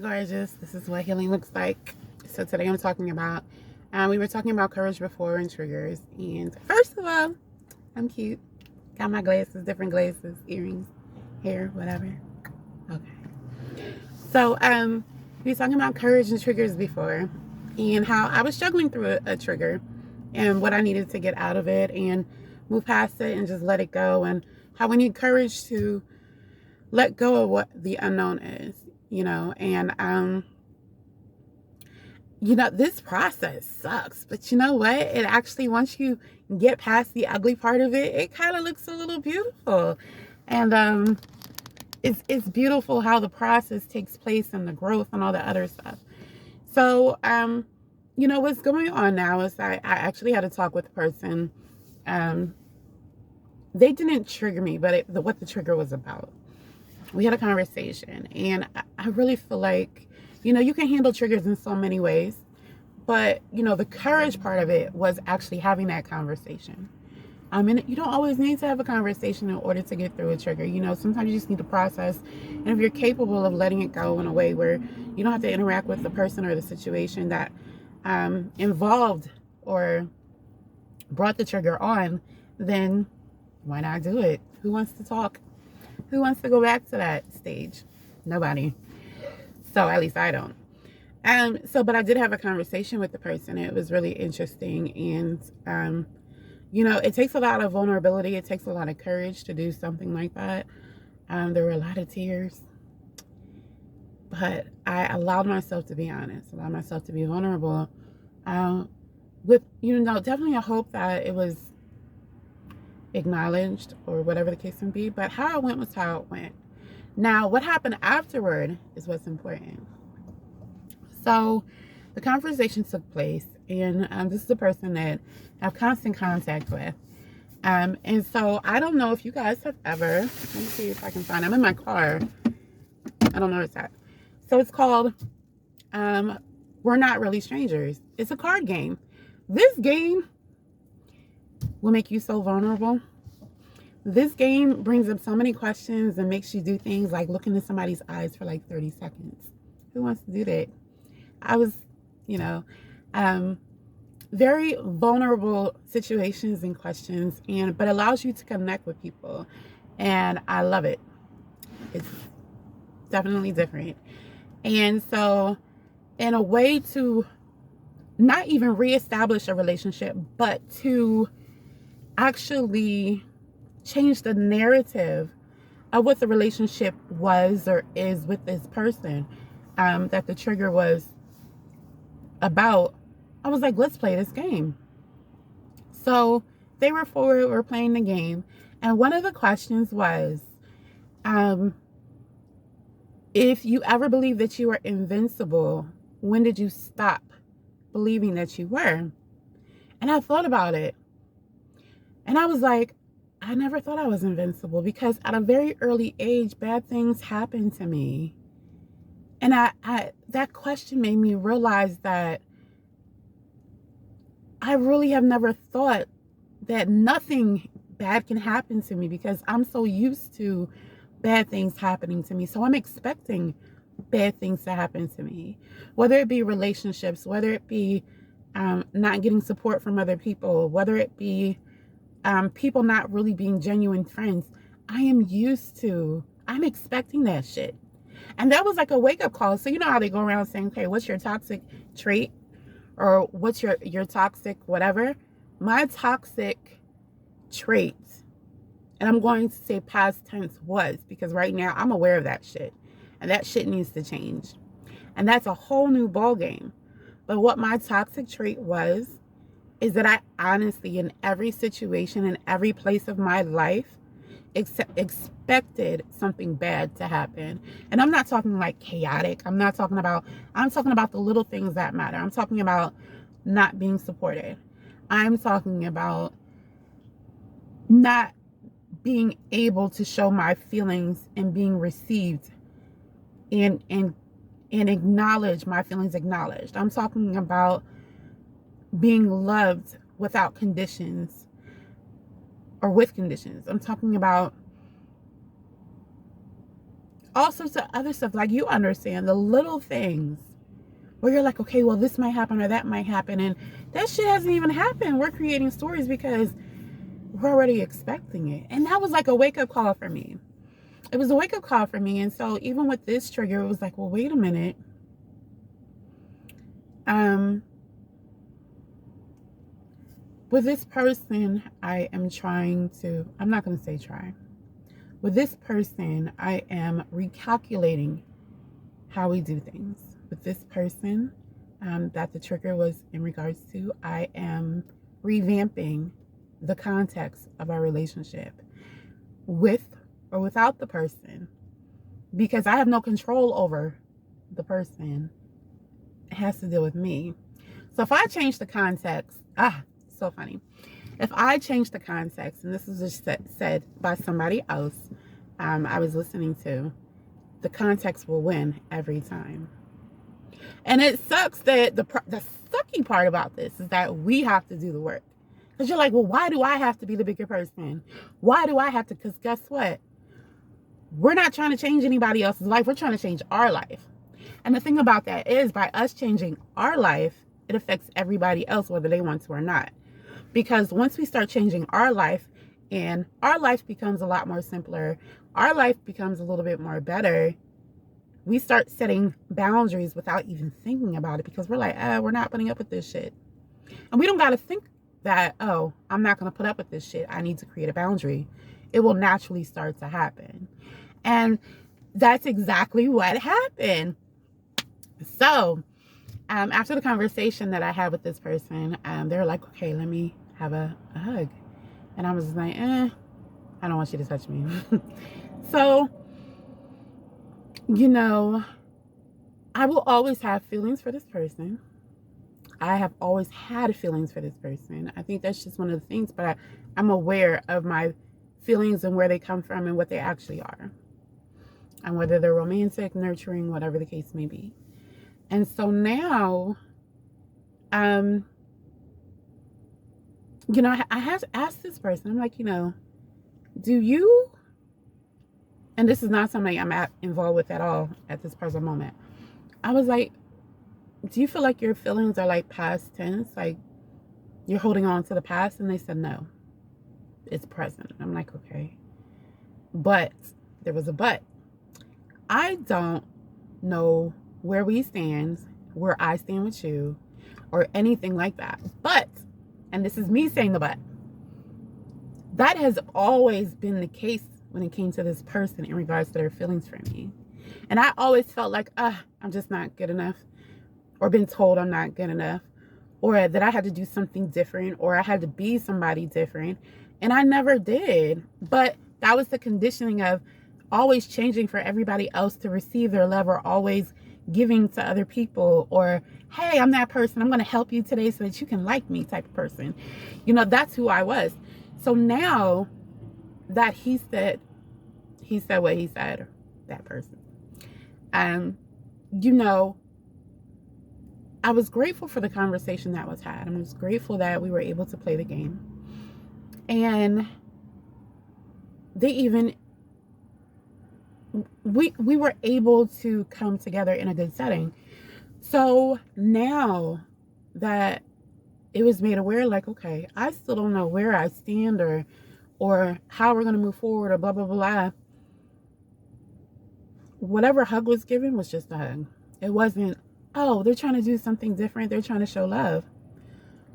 gorgeous. This is what healing looks like. So today I'm talking about, we were talking about courage before and triggers. And first of all, I'm cute. Got my glasses, different glasses, earrings, hair, whatever. Okay. So we were talking about courage and triggers before, and how I was struggling through a trigger and what I needed to get out of it and move past it and just let it go, and how we need courage to let go of what the unknown is, and this process sucks, but you know what, it actually, once you get past the ugly part of it, it kind of looks a little beautiful. And it's beautiful how the process takes place and the growth and all the other stuff. So what's going on now is I actually had a talk with a person. They didn't trigger me, but what the trigger was about. We had a conversation, and I really feel like, you can handle triggers in so many ways, but, the courage part of it was actually having that conversation. And you don't always need to have a conversation in order to get through a trigger. Sometimes you just need to process. And if you're capable of letting it go in a way where you don't have to interact with the person or the situation that involved or brought the trigger on, then why not do it? Who wants to talk? Who wants to go back to that stage? Nobody. So at least I don't. But I did have a conversation with the person. It was really interesting. And, it takes a lot of vulnerability. It takes a lot of courage to do something like that. There were a lot of tears. But I allowed myself to be honest, allowed myself to be vulnerable. With, definitely a hope that it was acknowledged or whatever the case may be, but how it went was how it went. Now, what happened afterward is what's important. So the conversation took place, and this is a person that I have constant contact with. And so I don't know if you guys have ever, let me see if I can find, I'm in my car. I don't know where it's at. So it's called We're Not Really Strangers. It's a card game. This game will make you so vulnerable. This game brings up so many questions and makes you do things like look into somebody's eyes for like 30 seconds. Who wants to do that? I was, very vulnerable situations and questions, but allows you to connect with people. And I love it. It's definitely different. And so in a way to not even reestablish a relationship, but to actually change the narrative of what the relationship was or is with this person that the trigger was about, I was like, let's play this game. So they were forward, we're playing the game. And one of the questions was, if you ever believed that you were invincible, when did you stop believing that you were? And I thought about it. And I was like, I never thought I was invincible, because at a very early age, bad things happened to me. And I that question made me realize that I really have never thought that nothing bad can happen to me, because I'm so used to bad things happening to me. So I'm expecting bad things to happen to me, whether it be relationships, whether it be not getting support from other people, whether it be people not really being genuine friends. I'm expecting that shit. And that was like a wake-up call. So you know how they go around saying, okay, what's your toxic trait? Or what's your toxic whatever? My toxic trait, and I'm going to say past tense, was, because right now I'm aware of that shit. And that shit needs to change. And that's a whole new ball game. But what my toxic trait was, is that I honestly, in every situation, in every place of my life, expected something bad to happen. And I'm not talking like chaotic. I'm talking about the little things that matter. I'm talking about not being supported. I'm talking about not being able to show my feelings and being received and acknowledge my feelings acknowledged. I'm talking about being loved without conditions or with conditions. I'm talking about all sorts of other stuff. Like, you understand the little things where you're like, okay, well, this might happen or that might happen. And that shit hasn't even happened. We're creating stories because we're already expecting it. And that was like a wake-up call for me. It was a wake-up call for me. And so even with this trigger, it was like, well, wait a minute. With this person, I am trying to, I'm not going to say try. With this person, I am recalculating how we do things. With this person that the trigger was in regards to, I am revamping the context of our relationship with or without the person, because I have no control over the person. It has to deal with me. So if I change the context, so funny. If I change the context, and this was just said by somebody else I was listening to, the context will win every time. And it sucks that the sucky part about this is that we have to do the work. Because you're like, well, why do I have to be the bigger person? Why do I have to? Because guess what? We're not trying to change anybody else's life. We're trying to change our life. And the thing about that is, by us changing our life, it affects everybody else, whether they want to or not. Because once we start changing our life, and our life becomes a lot more simpler, our life becomes a little bit more better, we start setting boundaries without even thinking about it, because we're like, we're not putting up with this shit. And we don't got to think that, oh, I'm not going to put up with this shit. I need to create a boundary. It will naturally start to happen. And that's exactly what happened. So after the conversation that I had with this person, they were like, okay, let me have a hug. And I was like, I don't want you to touch me. So, you know, I will always have feelings for this person. I have always had feelings for this person. I think that's just one of the things, but I'm aware of my feelings and where they come from and what they actually are. And whether they're romantic, nurturing, whatever the case may be. And so now, you know, I have to ask this person, I'm like, you know, do you, and this is not something I'm involved with at all at this present moment. I was like, do you feel like your feelings are like past tense? Like you're holding on to the past? And they said, no, it's present. I'm like, okay. But there was a but. I don't know where we stand, where I stand with you, or anything like that. But, and this is me saying the but, that has always been the case when it came to this person in regards to their feelings for me. And I always felt like, I'm just not good enough, or been told I'm not good enough, or that I had to do something different, or I had to be somebody different. And I never did. But that was the conditioning of always changing for everybody else to receive their love, or always giving to other people, or, hey, I'm that person, I'm going to help you today so that you can like me type of person. You know, that's who I was. So now that he said what he said, that person, you know, I was grateful for the conversation that was had. I was grateful that we were able to play the game. And we were able to come together in a good setting. So now that it was made aware, like, okay, I still don't know where I stand, or how we're going to move forward, or blah, blah, blah. Whatever hug was given was just a hug. It wasn't, oh, they're trying to do something different. They're trying to show love.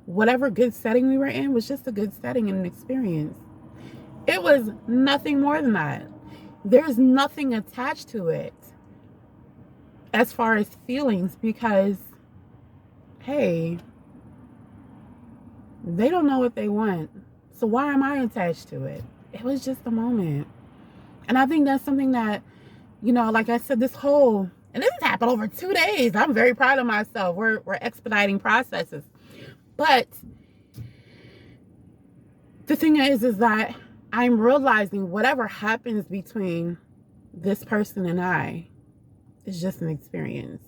Whatever good setting we were in was just a good setting and an experience. It was nothing more than that. There's nothing attached to it as far as feelings, because, hey, they don't know what they want. So why am I attached to it? It was just a moment. And I think that's something that, you know, like I said, and this has happened over 2 days. I'm very proud of myself. We're expediting processes. But the thing is that I'm realizing whatever happens between this person and I is just an experience.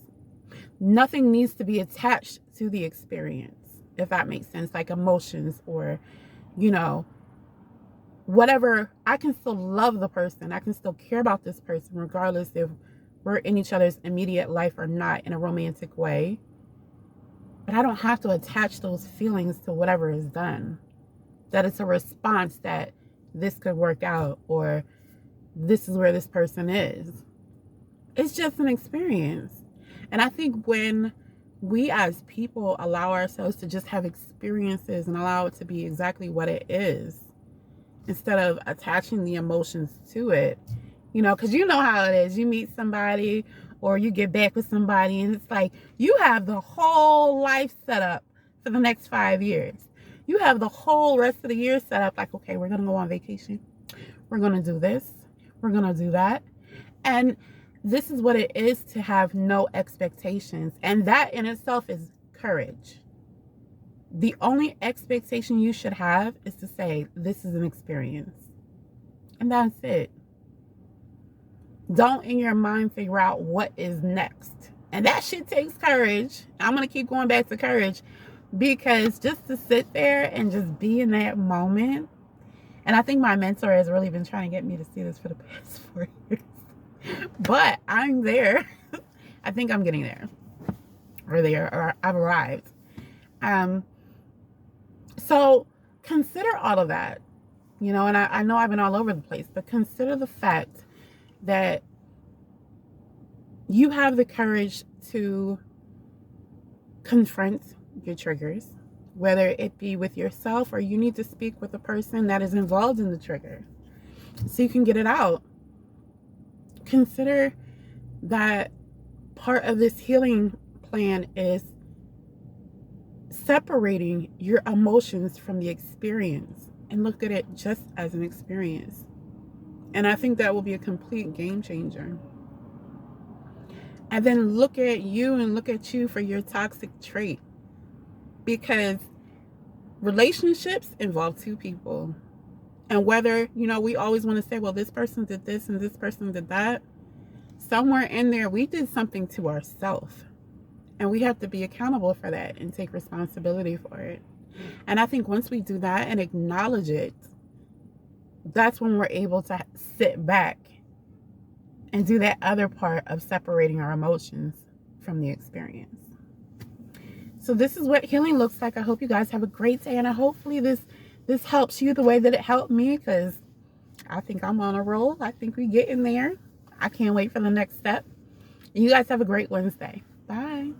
Nothing needs to be attached to the experience, if that makes sense, like emotions, or, you know, whatever, I can still love the person. I can still care about this person regardless if we're in each other's immediate life or not in a romantic way. But I don't have to attach those feelings to whatever is done. That it's a response that this could work out, or this is where this person is. It's just an experience. And I think when we as people allow ourselves to just have experiences and allow it to be exactly what it is, instead of attaching the emotions to it, you know, because you know how it is. You meet somebody or you get back with somebody and it's like you have the whole life set up for the next 5 years. You have the whole rest of the year set up like, okay, we're going to go on vacation. We're going to do this. We're going to do that. And this is what it is to have no expectations. And that in itself is courage. The only expectation you should have is to say, this is an experience. And that's it. Don't in your mind figure out what is next. And that shit takes courage. I'm going to keep going back to courage, because just to sit there and just be in that moment. And I think my mentor has really been trying to get me to see this for the past 4 years. But I'm there. I think I'm getting there. Or I've arrived. So consider all of that. You know, and I know I've been all over the place, but consider the fact that you have the courage to confront your triggers, whether it be with yourself or you need to speak with the person that is involved in the trigger so you can get it out. Consider that part of this healing plan is separating your emotions from the experience and look at it just as an experience. And I think that will be a complete game changer. And then look at you and look at you for your toxic trait. Because relationships involve two people. And whether, you know, we always want to say, well, this person did this and this person did that. Somewhere in there, we did something to ourselves. And we have to be accountable for that and take responsibility for it. And I think once we do that and acknowledge it, that's when we're able to sit back and do that other part of separating our emotions from the experience. So this is what healing looks like. I hope you guys have a great day, and hopefully this helps you the way that it helped me, because I think I'm on a roll. I think we get in there. I can't wait for the next step. You guys have a great Wednesday. Bye.